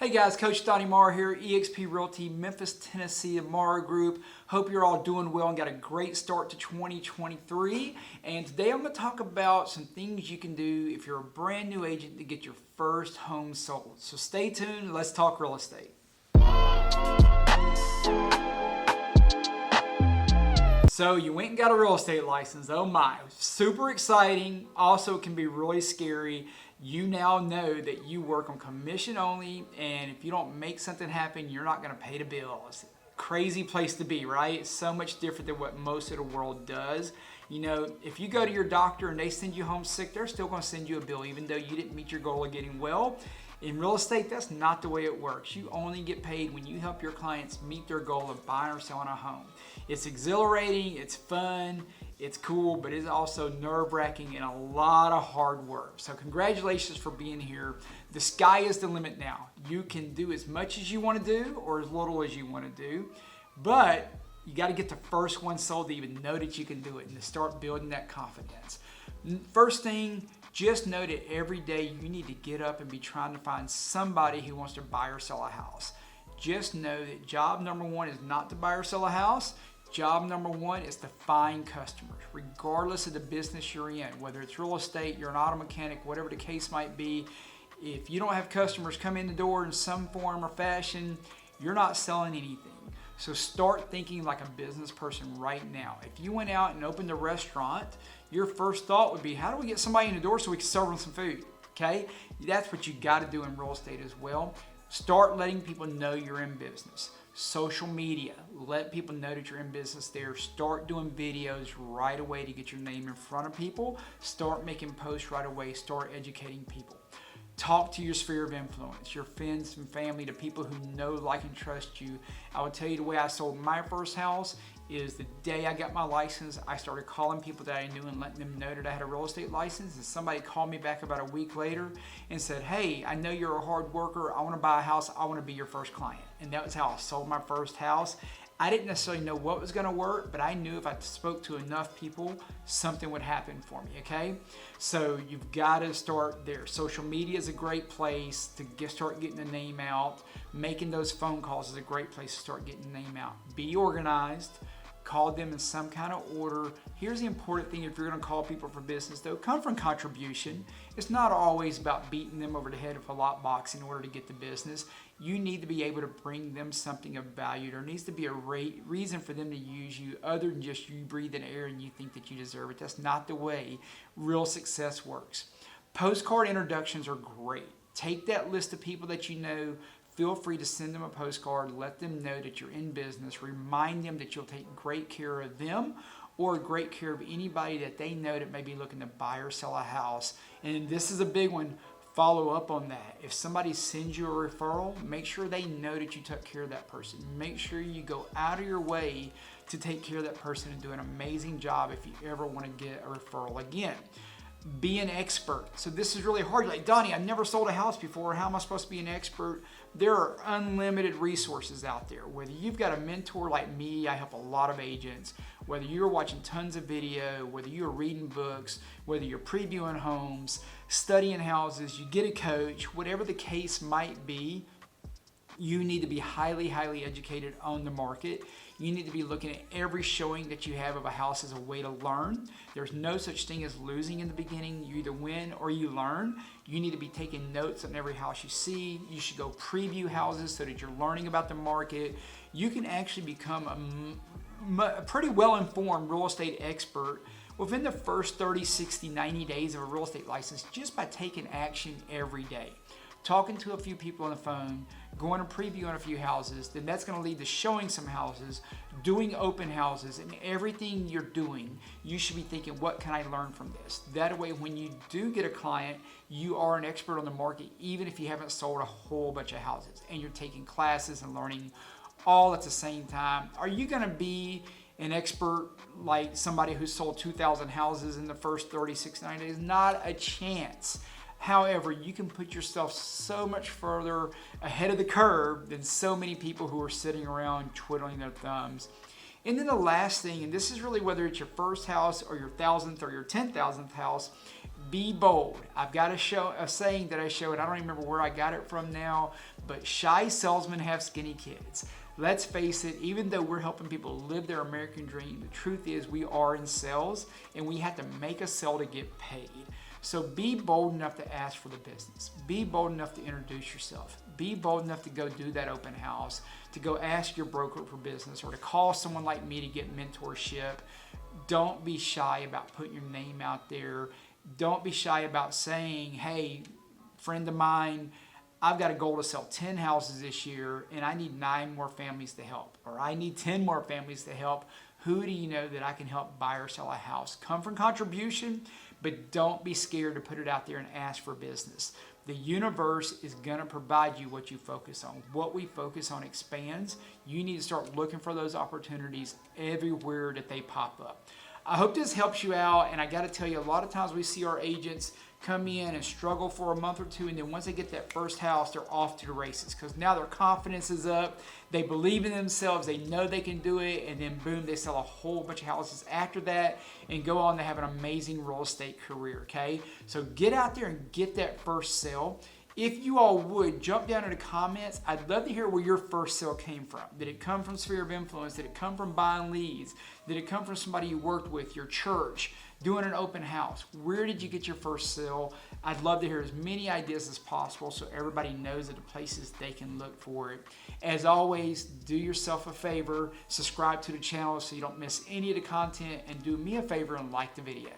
Hey guys, Coach Donnie Morrow here, eXp Realty, Memphis, Tennessee, and Morrow Group. Hope you're all doing well and got a great start to 2023. And today I'm going to talk about some things you can do if you're a brand new agent to get your first home sold. So stay tuned, let's talk real estate. So you went and got a real estate license. Oh my, super exciting. Also can be really scary. You now know that you work on commission only, and if you don't make something happen, you're not going to pay the bills. Crazy place to be, right? It's so much different than what most of the world does. You know, if you go to your doctor and they send you home sick, they're still going to send you a bill even though you didn't meet your goal of getting well. In real estate, that's not the way it works. You only get paid when you help your clients meet their goal of buying or selling a home. It's exhilarating, it's fun, it's cool, but it's also nerve-wracking and a lot of hard work. So congratulations for being here. The sky is the limit now. You can do as much as you want to do or as little as you want to do, but you got to get the first one sold to even know that you can do it and to start building that confidence. First thing, just know that every day you need to get up and be trying to find somebody who wants to buy or sell a house. Just know that job number one is not to buy or sell a house. Job number one is to find customers, regardless of the business you're in, whether it's real estate, you're an auto mechanic, whatever the case might be. If you don't have customers come in the door in some form or fashion, you're not selling anything. So start thinking like a business person right now. If you went out and opened a restaurant, your first thought would be, how do we get somebody in the door so we can serve them some food? Okay? That's what you got to do in real estate as well. Start letting people know you're in business. Social media, let people know that you're in business there. Start doing videos right away to get your name in front of people. Start making posts right away. Start educating people. Talk to your sphere of influence, your friends and family, the people who know, like, and trust you. I will tell you the way I sold my first house is the day I got my license, I started calling people that I knew and letting them know that I had a real estate license. And somebody called me back about a week later and said, hey, I know you're a hard worker. I want to buy a house. I want to be your first client. And that was how I sold my first house. I didn't necessarily know what was going to work, but I knew if I spoke to enough people, something would happen for me, okay? So you've got to start there. Social media is a great place to start getting the name out. Making those phone calls is a great place to start getting the name out. Be organized. Call them in some kind of order. Here's the important thing if you're going to call people for business, though. Come from contribution. It's not always about beating them over the head with a lockbox in order to get the business. You need to be able to bring them something of value. There needs to be a reason for them to use you other than just you breathing air and you think that you deserve it. That's not the way real success works. Postcard introductions are great. Take that list of people that you know. Feel free to send them a postcard. Let them know that you're in business. Remind them that you'll take great care of them or great care of anybody that they know that may be looking to buy or sell a house. And this is a big one. Follow up on that. If somebody sends you a referral, make sure they know that you took care of that person. Make sure you go out of your way to take care of that person and do an amazing job if you ever want to get a referral again. Be an expert. So this is really hard. Like, Donnie, I've never sold a house before. How am I supposed to be an expert? There are unlimited resources out there. Whether you've got a mentor like me, I help a lot of agents. Whether you're watching tons of video, whether you're reading books, whether you're previewing homes, studying houses, you get a coach, whatever the case might be, you need to be highly, highly educated on the market. You need to be looking at every showing that you have of a house as a way to learn. There's no such thing as losing in the beginning. You either win or you learn. You need to be taking notes on every house you see. You should go preview houses so that you're learning about the market. You can actually become a pretty well-informed real estate expert within the first 30, 60, 90 days of a real estate license just by taking action every day. Talking to a few people on the phone, going to preview on a few houses, then that's going to lead to showing some houses, doing open houses, and everything you're doing, you should be thinking, what can I learn from this? That way, when you do get a client, you are an expert on the market, even if you haven't sold a whole bunch of houses, and you're taking classes and learning all at the same time. Are you going to be an expert like somebody who sold 2,000 houses in the first 30, 60, 90 days? Not a chance. However, you can put yourself so much further ahead of the curve than so many people who are sitting around twiddling their thumbs. And then the last thing, and this is really whether it's your first house or your 1,000th or your 10,000th house, Be bold. I've got a saying that I showed. I don't even remember where I got it from now, but shy salesmen have skinny kids. Let's face it, even though we're helping people live their American dream, the truth is we are in sales and we have to make a sale to get paid. So be bold enough to ask for the business. Be bold enough to introduce yourself. Be bold enough to go do that open house, to go ask your broker for business, or to call someone like me to get mentorship. Don't be shy about putting your name out there. Don't be shy about saying, hey, friend of mine, I've got a goal to sell 10 houses this year and I need 9 more families to help, or I need 10 more families to help. Who do you know that I can help buy or sell a house? Come from contribution, but don't be scared to put it out there and ask for business. The universe is going to provide you what you focus on. What we focus on expands. You need to start looking for those opportunities everywhere that they pop up. I hope this helps you out, and I got to tell you, a lot of times we see our agents come in and struggle for a month or two, and then once they get that first house, they're off to the races because now their confidence is up, they believe in themselves, they know they can do it, and then boom, they sell a whole bunch of houses after that and go on to have an amazing real estate career, okay? So get out there and get that first sale. If you all would, jump down in the comments. I'd love to hear where your first sale came from. Did it come from Sphere of Influence? Did it come from buying leads? Did it come from somebody you worked with, your church, doing an open house? Where did you get your first sale? I'd love to hear as many ideas as possible so everybody knows the places they can look for it. As always, do yourself a favor, subscribe to the channel so you don't miss any of the content, and do me a favor and like the video.